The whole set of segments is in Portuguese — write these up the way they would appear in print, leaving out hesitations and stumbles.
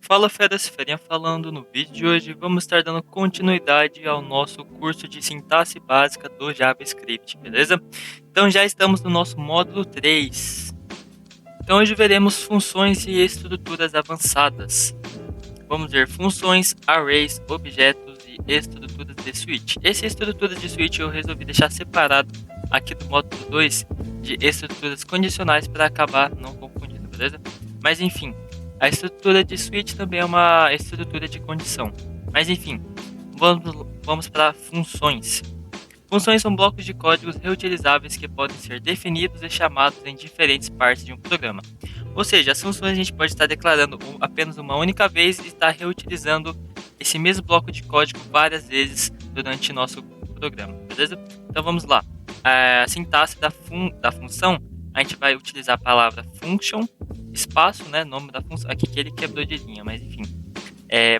Fala feras, Ferinha falando. No vídeo de hoje vamos estar dando continuidade ao nosso curso de sintaxe básica do JavaScript, beleza? Então já estamos no nosso módulo 3. Então hoje veremos funções e estruturas avançadas. Vamos ver funções, arrays, objetos e estruturas de switch. Esse estruturas de switch eu resolvi deixar separado aqui do módulo 2 de estruturas condicionais para acabar não confundindo, beleza? Mas enfim, a estrutura de switch também é uma estrutura de condição. Mas enfim, vamos para funções. Funções são blocos de códigos reutilizáveis que podem ser definidos e chamados em diferentes partes de um programa. Ou seja, as funções a gente pode estar declarando apenas uma única vez e estar reutilizando esse mesmo bloco de código várias vezes durante nosso programa, beleza? Então vamos lá. A sintaxe da função, a gente vai utilizar a palavra function, espaço, né, nome da função, aqui que ele quebrou de linha, mas enfim.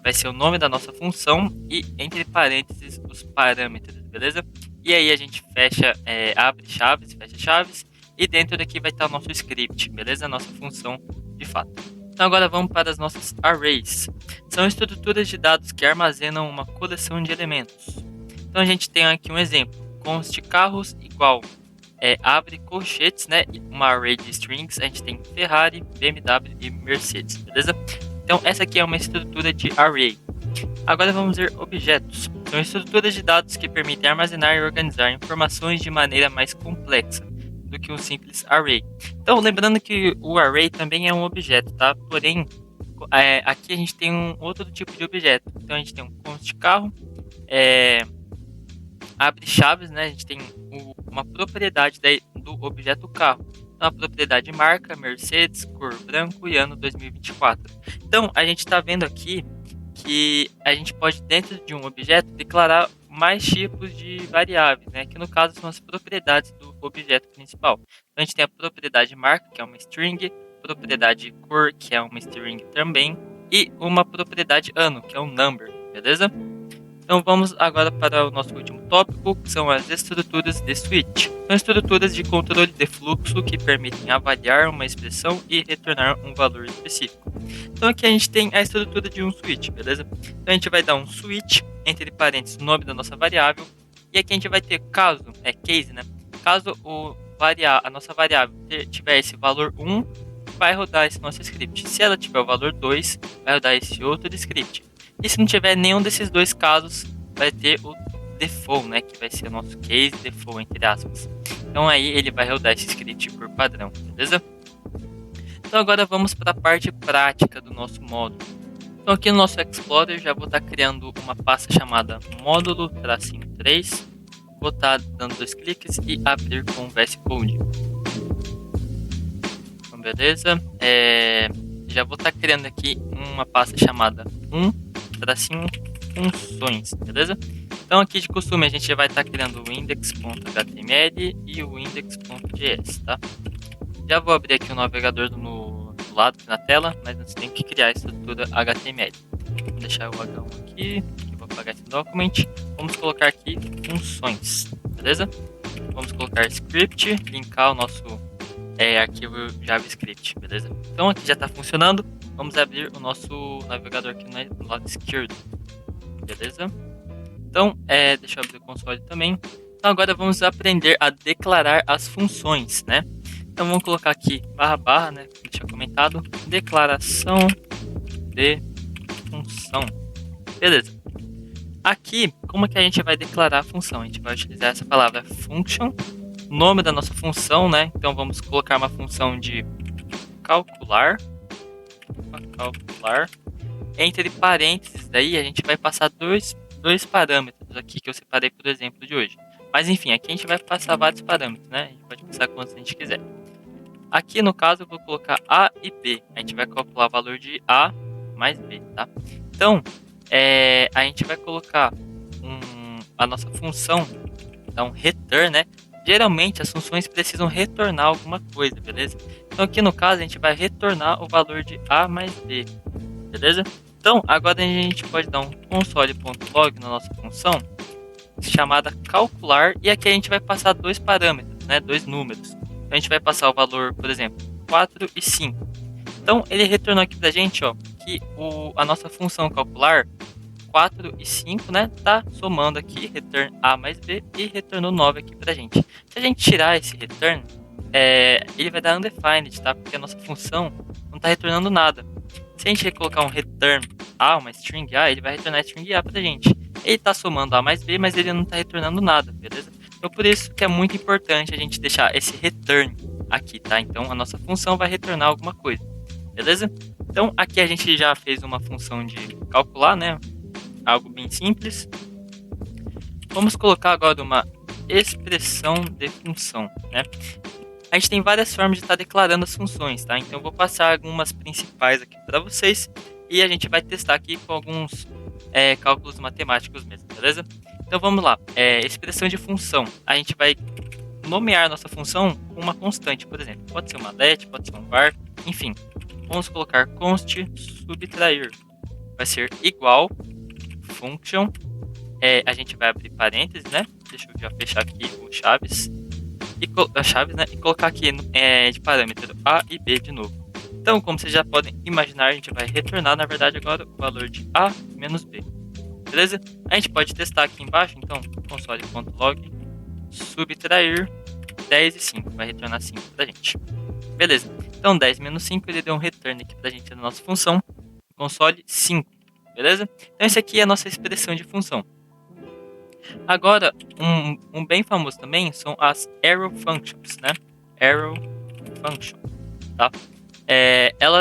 Vai ser o nome da nossa função e entre parênteses os parâmetros, beleza? E aí a gente abre chaves, fecha chaves, e dentro daqui vai estar o nosso script, beleza? A nossa função de fato. Então agora vamos para as nossas arrays. São estruturas de dados que armazenam uma coleção de elementos. Então a gente tem aqui um exemplo. Const carros igual abre colchetes, né? Uma array de strings. A gente tem Ferrari, BMW e Mercedes, beleza? Então essa aqui é uma estrutura de array. Agora vamos ver objetos. São estruturas de dados que permitem armazenar e organizar informações de maneira mais complexa do que um simples array. Então, lembrando que o array também é um objeto, tá? Porém, aqui a gente tem um outro tipo de objeto. Então, a gente tem um const carro, abre chaves, né? A gente tem uma propriedade do objeto carro. Então, a propriedade marca, Mercedes, cor branco e ano 2024. Então, a gente está vendo aqui que a gente pode, dentro de um objeto, declarar mais tipos de variáveis, né? Que no caso são as propriedades do objeto principal. Então, a gente tem a propriedade marca, que é uma string, propriedade cor, que é uma string também, e uma propriedade ano, que é um number, beleza? Então vamos agora para o nosso último tópico, que são as estruturas de switch. São estruturas de controle de fluxo que permitem avaliar uma expressão e retornar um valor específico. Então aqui a gente tem a estrutura de um switch, beleza? Então a gente vai dar um switch, entre parênteses, o nome da nossa variável, e aqui a gente vai ter case, né? Caso a nossa variável tiver esse valor 1, vai rodar esse nosso script. Se ela tiver o valor 2, vai rodar esse outro script. E se não tiver nenhum desses dois casos, vai ter o default, né? Que vai ser o nosso case default, entre aspas. Então aí ele vai rodar esse script por padrão, beleza? Então agora vamos para a parte prática do nosso módulo. Então aqui no nosso Explorer já vou estar criando uma pasta chamada módulo-3. Vou estar dando 2 cliques e abrir com o VS Code. Então beleza? Já vou estar criando aqui uma pasta chamada funções, beleza? Então aqui de costume a gente vai estar criando o index.html e o index.js, tá? Já vou abrir aqui o navegador no lado na tela, mas antes tem que criar a estrutura HTML. Vou deixar o H1 aqui, vou apagar esse document. Vamos colocar aqui funções, beleza? Vamos colocar script, linkar o nosso arquivo JavaScript, beleza? Então aqui já está funcionando. Vamos abrir o nosso navegador aqui no lado esquerdo, beleza? Então, deixa eu abrir o console também. Então agora vamos aprender a declarar as funções, né? Então vamos colocar aqui // né? Deixa comentado, declaração de função, beleza? Aqui, como que a gente vai declarar a função? A gente vai utilizar essa palavra function, nome da nossa função, né? Então vamos colocar uma função de calcular. Entre parênteses, daí a gente vai passar dois parâmetros aqui que eu separei por exemplo de hoje. Mas enfim, aqui a gente vai passar vários parâmetros, né? A gente pode passar quantos a gente quiser. Aqui no caso eu vou colocar A e B. A gente vai calcular o valor de A mais B, tá? Então, a gente vai colocar a nossa função, então return, né? Geralmente as funções precisam retornar alguma coisa, beleza? Então aqui no caso a gente vai retornar o valor de A mais B, beleza? Então agora a gente pode dar um console.log na nossa função chamada calcular, e aqui a gente vai passar dois parâmetros, né? Dois números. Então a gente vai passar o valor, por exemplo, 4 e 5. Então ele retornou aqui pra gente, ó, que a nossa função calcular 4 e 5, né, tá somando aqui return A mais B e retornou 9 aqui pra gente. Se a gente tirar esse return, ele vai dar undefined, tá? Porque a nossa função não tá retornando nada. Se a gente colocar um return A, uma string A, ele vai retornar a string A pra gente. Ele tá somando A mais B, mas ele não tá retornando nada, beleza? Então por isso que é muito importante a gente deixar esse return aqui, tá? Então a nossa função vai retornar alguma coisa, beleza? Então aqui a gente já fez uma função de calcular, né? Algo bem simples. Vamos colocar agora uma expressão de função, né? A gente tem várias formas de estar declarando as funções, tá? Então eu vou passar algumas principais aqui para vocês e a gente vai testar aqui com alguns cálculos matemáticos mesmo, beleza? Então vamos lá. Expressão de função. A gente vai nomear nossa função com uma constante, por exemplo. Pode ser uma let, pode ser um var, enfim. Vamos colocar const subtrair. Vai ser igual function. A gente vai abrir parênteses, né? Deixa eu já fechar aqui o chaves. Né? E colocar aqui de parâmetro A e B de novo. Então, como vocês já podem imaginar, a gente vai retornar, na verdade, agora o valor de A menos B. Beleza? A gente pode testar aqui embaixo, então, console.log subtrair 10 e 5. Vai retornar 5 pra gente. Beleza. Então, 10 menos 5, ele deu um return aqui pra gente na nossa função. Console 5. Beleza? Então, essa aqui é a nossa expressão de função. Agora, um bem famoso também são as arrow functions, né? Arrow function, tá?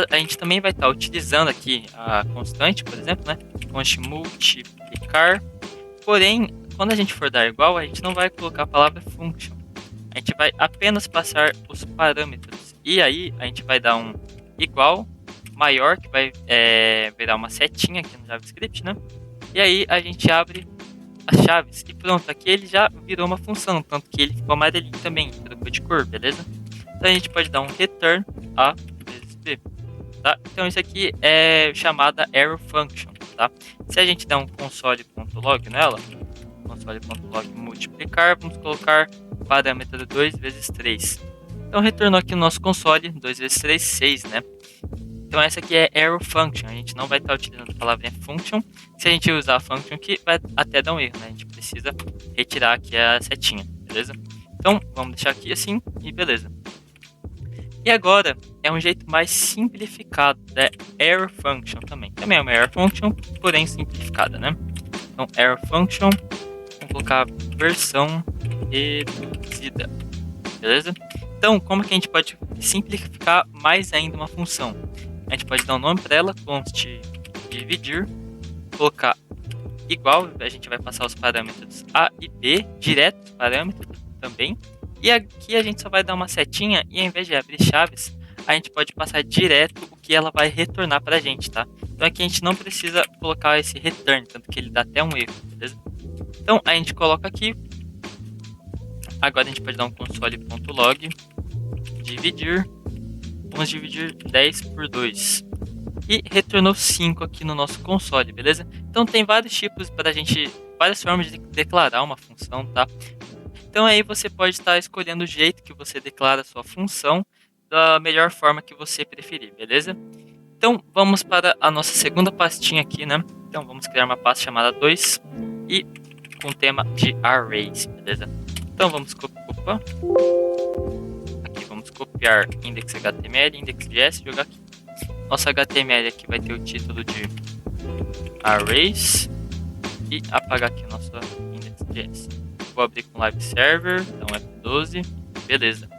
A gente também vai estar utilizando aqui a constante, por exemplo, né? Const multiplicar. Porém, quando a gente for dar igual, a gente não vai colocar a palavra function. A gente vai apenas passar os parâmetros. E aí, a gente vai dar um igual maior, que vai virar uma setinha aqui no JavaScript, né? E aí, a gente abre as chaves e pronto, aqui ele já virou uma função, tanto que ele ficou amarelinho também, trocou de cor, beleza? Então a gente pode dar um return A vezes B, tá? Então isso aqui é chamada arrow function, tá? Se a gente der um console.log nela, console.log multiplicar, vamos colocar parâmetro 2 vezes 3. Então retornou aqui no nosso console 2 vezes 3, 6, né? Então essa aqui é arrow function, a gente não vai estar utilizando a palavra function. Se a gente usar a function aqui, vai até dar um erro, né? A gente precisa retirar aqui a setinha, beleza? Então vamos deixar aqui assim e beleza. E agora é um jeito mais simplificado da arrow function também. Também é uma arrow function, porém simplificada, né? Então arrow function, vamos colocar versão reduzida, beleza? Então como que a gente pode simplificar mais ainda uma função? A gente pode dar um nome para ela, const dividir, colocar igual, a gente vai passar os parâmetros A e B direto os parâmetros também. E aqui a gente só vai dar uma setinha e ao invés de abrir chaves, a gente pode passar direto o que ela vai retornar para a gente, tá? Então aqui a gente não precisa colocar esse return, tanto que ele dá até um erro, beleza? Então a gente coloca aqui. Agora a gente pode dar um console.log dividir. Vamos dividir 10 por 2. E retornou 5 aqui no nosso console, beleza? Então tem vários tipos para a gente, várias formas de declarar uma função, tá? Então aí você pode estar escolhendo o jeito que você declara a sua função da melhor forma que você preferir, beleza? Então vamos para a nossa segunda pastinha aqui, né? Então vamos criar uma pasta chamada 2 e com o tema de arrays, beleza? Então vamos copiar index.html, index.js e jogar aqui. Nossa HTML aqui vai ter o título de arrays e apagar aqui nossa index.js. Vou abrir com live server, então F12, beleza.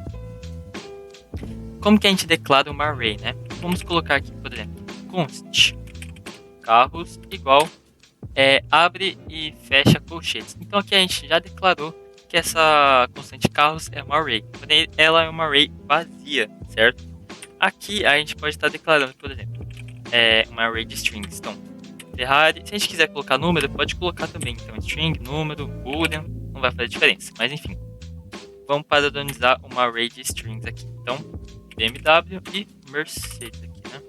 Como que a gente declara uma array, né? Vamos colocar aqui, por exemplo, const carros igual abre e fecha colchetes. Então aqui a gente já declarou que essa constante carros é uma array, porém ela é uma array vazia, certo? Aqui a gente pode estar declarando, por exemplo, uma array de strings. Então, Ferrari, se a gente quiser colocar número, pode colocar também. Então, string, número, boolean, não vai fazer diferença. Mas enfim, vamos padronizar uma array de strings aqui. Então, BMW e Mercedes aqui, né?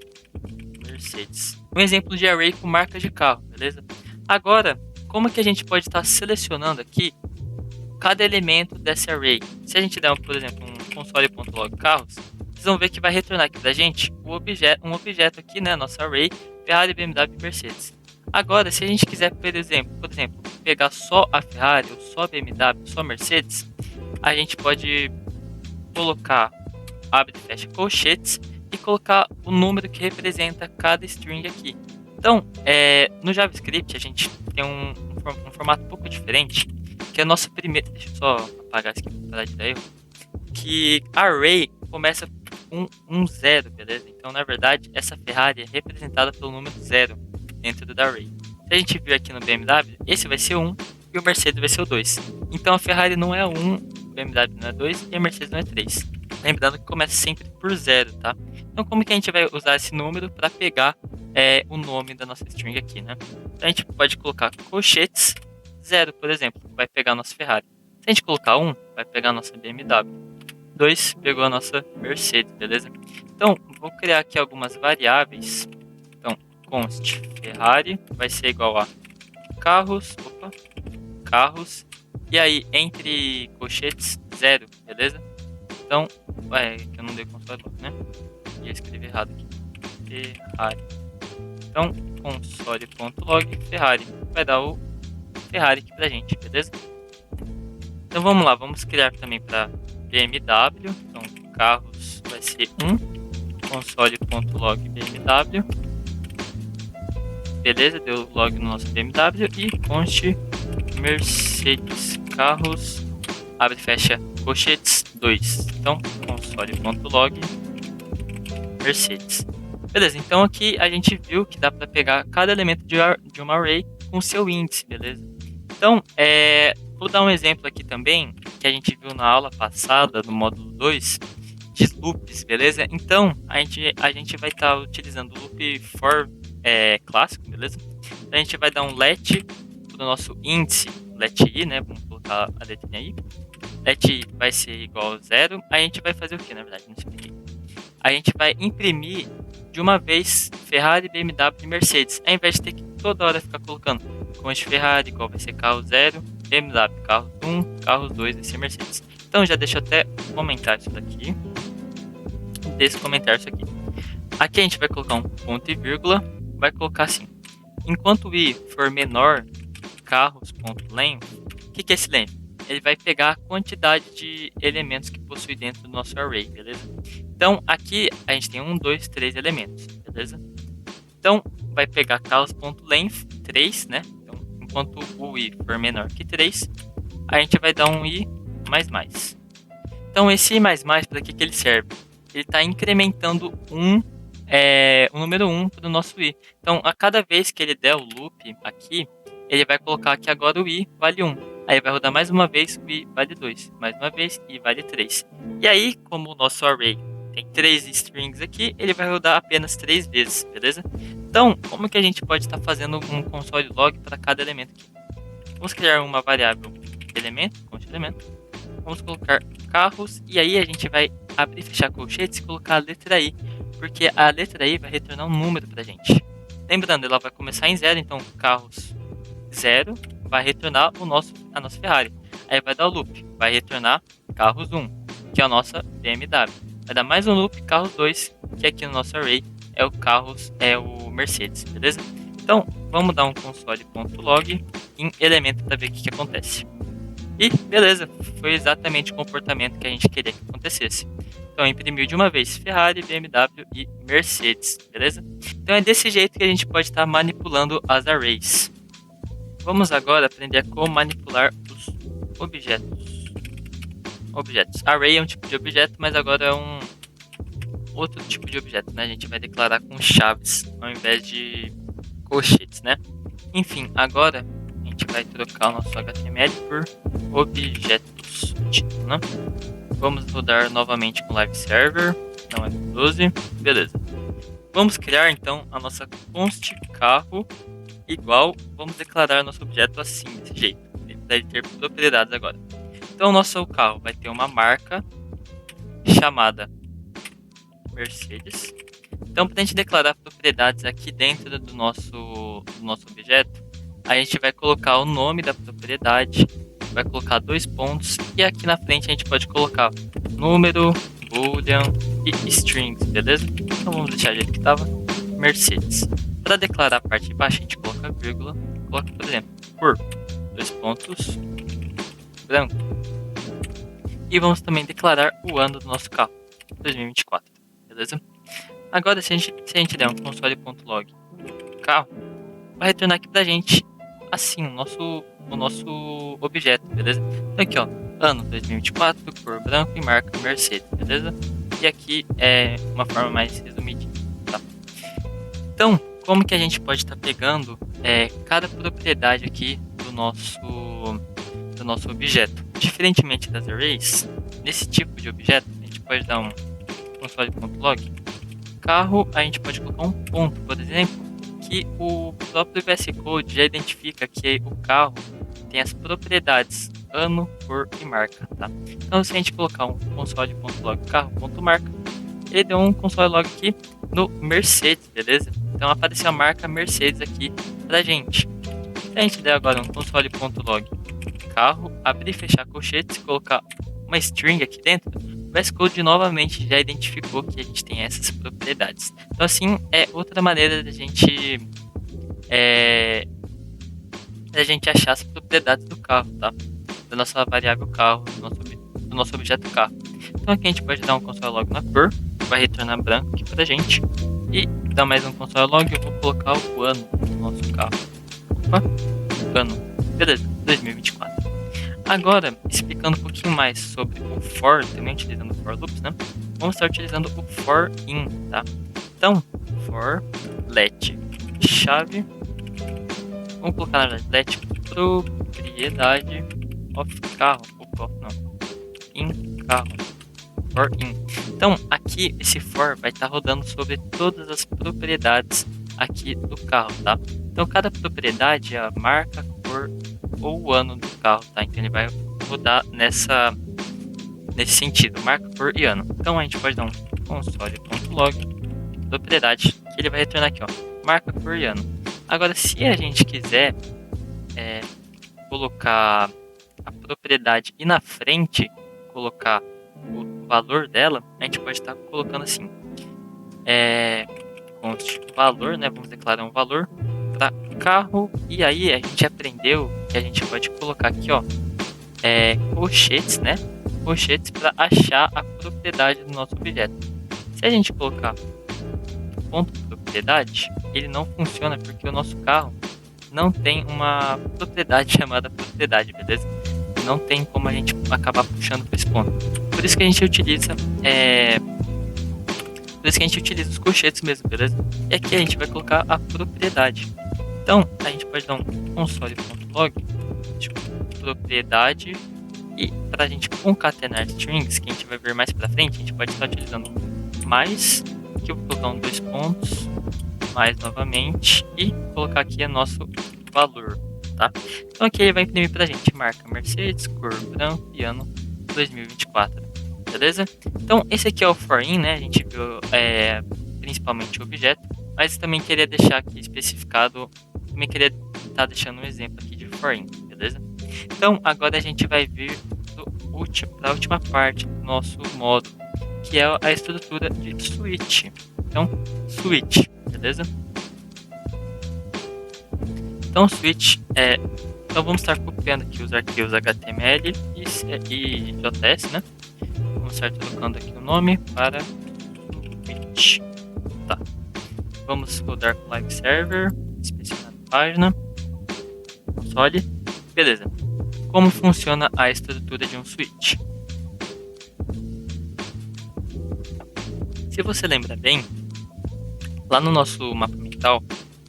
Mercedes. Um exemplo de array com marca de carro, beleza? Agora, como que a gente pode estar selecionando aqui cada elemento desse array? Se a gente der, por exemplo, um console.log carros, vão ver que vai retornar aqui pra gente um objeto aqui, né, nosso array, Ferrari, BMW e Mercedes. Agora, se a gente quiser, por exemplo, pegar só a Ferrari, ou só a BMW, só a Mercedes, a gente pode colocar, abre e fecha colchetes, e colocar o número que representa cada string aqui. Então, no JavaScript, a gente tem um formato um pouco diferente, que é a nossa primeira... Deixa eu só apagar isso aqui para parar de dar erro. Que array começa com um zero, beleza? Então, na verdade, essa Ferrari é representada pelo número 0 dentro do array. Se a gente vir aqui no BMW, esse vai ser 1 e o Mercedes vai ser o 2. Então, a Ferrari não é 1, o BMW não é 2 e a Mercedes não é 3. Lembrando que começa sempre por 0, tá? Então, como que a gente vai usar esse número para pegar o nome da nossa string aqui, né? Então, a gente pode colocar colchetes 0, por exemplo, vai pegar a nossa Ferrari. Se a gente colocar 1, vai pegar a nossa BMW. 2 pegou a nossa Mercedes, beleza? Então, vou criar aqui algumas variáveis. Então, const Ferrari vai ser igual a carros, carros, e aí entre colchetes 0, beleza? Então, que eu não dei console log, né? Ia escrever errado aqui. Ferrari. Então, console.log Ferrari vai dar o Ferrari aqui pra gente, beleza? Então vamos lá, vamos criar também para BMW. Então, carros vai ser 1, console.log BMW. Beleza, deu log no nosso BMW. E const Mercedes carros, abre e fecha colchetes 2. Então, console.log Mercedes. Beleza, então aqui a gente viu que dá para pegar cada elemento de uma array com seu índice, beleza? Então, vou dar um exemplo aqui também, que a gente viu na aula passada, no módulo 2, de loops, beleza? Então, a gente vai estar utilizando o loop for clássico, beleza? Então, a gente vai dar um let para o nosso índice, let i, né? Vamos colocar a letrinha i. Let i vai ser igual a 0. A gente vai fazer o que, na verdade? Não expliquei. A gente vai imprimir de uma vez Ferrari, BMW e Mercedes, ao invés de ter que toda hora ficar colocando const Ferrari, igual vai ser carro 0, BMW, carro 1, carro 2 vai ser Mercedes. Então já deixa eu até comentar isso daqui. Descomentar isso aqui. Aqui a gente vai colocar um ponto e vírgula, vai colocar assim: enquanto o i for menor que carros.length, o que é esse length? Ele vai pegar a quantidade de elementos que possui dentro do nosso array, beleza? Então, aqui a gente tem 1, 2, 3 elementos, beleza? Então, vai pegar carros.length 3, né? Então, enquanto o i for menor que 3, a gente vai dar um i mais mais. Então, esse i mais mais, para que ele serve? Ele está incrementando o número 1 para o nosso i. Então, a cada vez que ele der o loop aqui, ele vai colocar que agora o i vale 1. Aí vai rodar mais uma vez, o i vale 2. Mais uma vez, i vale 3. E aí, como o nosso array tem 3 strings aqui, ele vai rodar apenas 3 vezes, beleza? Então, como que a gente pode estar fazendo um console log para cada elemento aqui? Vamos criar uma variável elemento, const elemento. Vamos colocar carros, e aí a gente vai abrir e fechar colchetes e colocar a letra i, porque a letra i vai retornar um número para a gente. Lembrando, ela vai começar em 0, então carros 0 vai retornar a nossa Ferrari. Aí vai dar o loop, vai retornar carros 1, que é a nossa BMW. Vai dar mais um loop, carros 2, que aqui no nosso array é o Mercedes, beleza? Então, vamos dar um console.log em elemento para ver o que acontece. E beleza, foi exatamente o comportamento que a gente queria que acontecesse. Então, imprimiu de uma vez Ferrari, BMW e Mercedes, beleza? Então, é desse jeito que a gente pode estar manipulando as arrays. Vamos agora aprender como manipular os objetos. Array é um tipo de objeto, mas agora é um outro tipo de objeto, né? A gente vai declarar com chaves ao invés de colchetes, né? Enfim, agora a gente vai trocar o nosso HTML por objetos, título, né? Vamos rodar novamente com live server, não é 12, beleza. Vamos criar então a nossa const carro igual, vamos declarar nosso objeto assim, desse jeito. Ele deve ter propriedades agora. Então, o nosso carro vai ter uma marca chamada Mercedes. Então, para a gente declarar propriedades aqui dentro do nosso objeto, a gente vai colocar o nome da propriedade, vai colocar 2 pontos, e aqui na frente a gente pode colocar número, boolean e strings, beleza? Então vamos deixar do jeito que estava, Mercedes. Para declarar a parte de baixo, a gente coloca vírgula, coloca, por exemplo, por 2 pontos, branco. E vamos também declarar o ano do nosso carro, 2024, beleza? Agora, se a gente der um console.log carro, vai retornar aqui pra gente, assim, o nosso objeto, beleza? Então aqui, ó, ano 2024, cor branco e marca Mercedes, beleza? E aqui é uma forma mais resumida, tá? Então, como que a gente pode estar pegando cada propriedade aqui do nosso objeto? Diferentemente das arrays, nesse tipo de objeto, a gente pode dar um console.log carro, a gente pode colocar um ponto, por exemplo, que o próprio VS Code já identifica que o carro tem as propriedades ano, cor e marca, tá? Então, se a gente colocar um console.log carro.marca, ele deu um console log aqui no Mercedes, beleza? Então apareceu a marca Mercedes aqui pra gente. Se a gente der agora um console.log carro, abrir e fechar colchetes e colocar uma string aqui dentro, o VS Code novamente já identificou que a gente tem essas propriedades. Então assim, é outra maneira da gente achar as propriedades do carro, tá? Da nossa variável carro, do nosso objeto carro. Então aqui a gente pode dar um console log na cor, vai retornar branco aqui pra gente. E dar mais um console log, eu vou colocar o ano do nosso carro. Opa, ano. Beleza, 2024. Agora, explicando um pouquinho mais sobre o for, também utilizando o for loops, né? Vamos estar utilizando o for in, tá? Então, for let chave, vamos colocar na verdade let propriedade of carro, opa, não, in carro, for in. Então, aqui esse for vai estar rodando sobre todas as propriedades aqui do carro, tá? Então, cada propriedade é a marca, cor ou o ano do carro, tá? Então, ele vai rodar nesse sentido, marca, cor e ano. Então, a gente pode dar um console.log propriedade, que ele vai retornar aqui, ó, marca, cor e ano. Agora, se a gente quiser colocar a propriedade e na frente colocar o valor dela, a gente pode estar colocando assim, const valor, né? Vamos declarar um valor para carro, e aí a gente aprendeu que a gente pode colocar aqui, ó, colchetes, né? Colchetes para achar a propriedade do nosso objeto. Se a gente colocar ponto propriedade, ele não funciona porque o nosso carro não tem uma propriedade chamada propriedade, beleza? Não tem como a gente acabar puxando para esse ponto. Por isso que a gente utiliza os colchetes mesmo, beleza? E aqui a gente vai colocar a propriedade. Então, a gente pode dar um console.log tipo, propriedade, e para a gente concatenar strings, que a gente vai ver mais para frente, a gente pode estar utilizando mais, que eu vou colocar um 2 pontos, mais novamente, e colocar aqui o nosso valor, tá? Então aqui ele vai imprimir pra gente marca Mercedes, cor branco e ano 2024, beleza? Então esse aqui é o for in, né? A gente viu principalmente o objeto, mas também queria deixar aqui especificado, também queria estar deixando um exemplo aqui de for in, beleza? Então agora a gente vai vir para a última parte do nosso módulo, que é a estrutura de switch. Então, switch, beleza? Então, switch então vamos estar copiando aqui os arquivos HTML e JS, né? Vamos estar trocando aqui o nome para switch. Tá. Vamos rodar com live server, especificar a página, console, beleza. Como funciona a estrutura de um switch? Se você lembra bem, lá no nosso mapa mental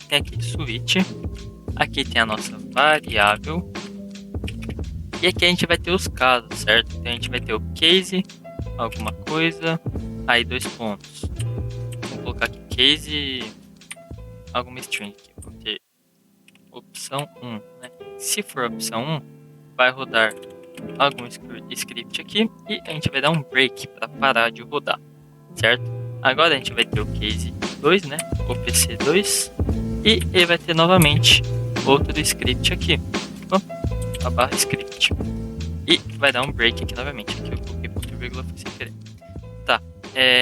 tem aqui switch, aqui tem a nossa variável, e aqui a gente vai ter os casos, certo? Então a gente vai ter o case, alguma coisa, aí 2 pontos. Vamos colocar aqui case, alguma string aqui, vamos ter opção 1, né? Se for opção 1, vai rodar algum script aqui, e a gente vai dar um break para parar de rodar, certo? Agora a gente vai ter o case 2, né? O PC2, e ele vai ter novamente outro script aqui, a barra script, e vai dar um break aqui novamente. Aqui eu coloquei ponto e vírgula sem querer. Tá,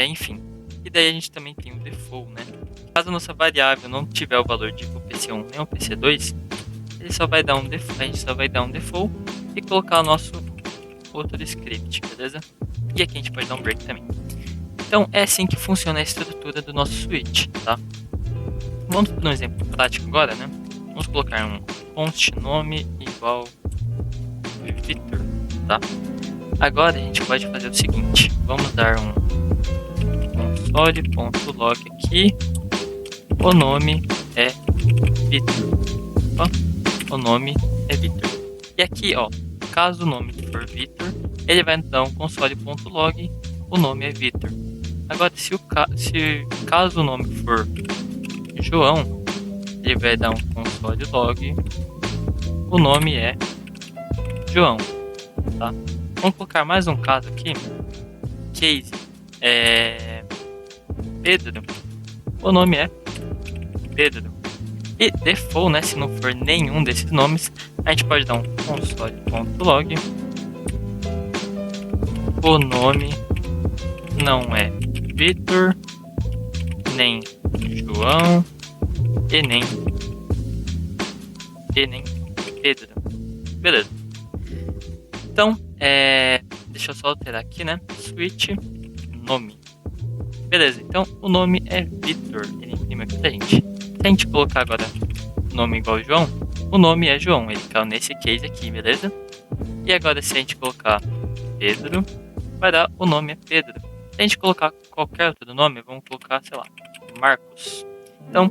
Enfim. E daí a gente também tem o default, né? Caso a nossa variável não tiver o valor de o PC1 nem o PC2, ele só vai dar um default, a gente só vai dar um default e colocar o nosso outro script, beleza? E aqui a gente pode dar um break também. Então é assim que funciona a estrutura do nosso switch, tá? Vamos para um exemplo prático agora, né? Vamos colocar um const nome igual Victor, tá? Agora a gente pode fazer o seguinte, vamos dar um console.log aqui, o nome é Victor, ó, o nome é Victor. E aqui, ó, caso o nome for Victor, ele vai dar um console.log, o nome é Victor. Agora, se caso o nome for João, ele vai dar um console log, o nome é João, tá? Vamos colocar mais um caso aqui, case é Pedro, o nome é Pedro. E default, né, se não for nenhum desses nomes, a gente pode dar um console.log, o nome não é Victor, nem João e nem Pedro. Beleza. Então, deixa eu só alterar aqui, né? Switch nome. Beleza, então o nome é Victor. Ele imprime aqui pra gente. Se a gente colocar agora nome igual João, o nome é João. Ele caiu nesse case aqui, beleza? E agora se a gente colocar Pedro, vai dar o nome é Pedro. Se a gente colocar qualquer outro nome, vamos colocar, sei lá, Marcos. Então,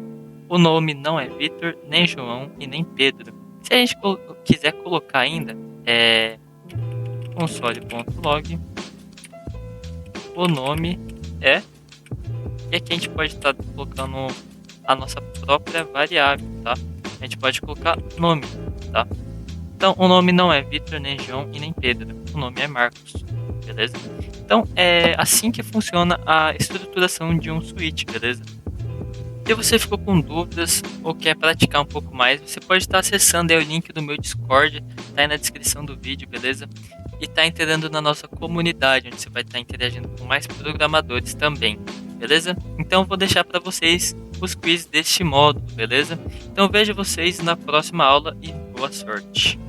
o nome não é Victor, nem João e nem Pedro. Se a gente quiser colocar ainda, console.log, o nome é, e aqui a gente pode estar colocando a nossa própria variável, tá? A gente pode colocar nome, tá? Então, o nome não é Victor, nem João e nem Pedro. O nome é Marcos, beleza? Então, é assim que funciona a estruturação de um switch, beleza? Se você ficou com dúvidas ou quer praticar um pouco mais, você pode estar acessando aí o link do meu Discord, tá aí na descrição do vídeo, beleza? E tá entrando na nossa comunidade, onde você vai estar interagindo com mais programadores também, beleza? Então eu vou deixar para vocês os quiz deste módulo, beleza? Então vejo vocês na próxima aula e boa sorte!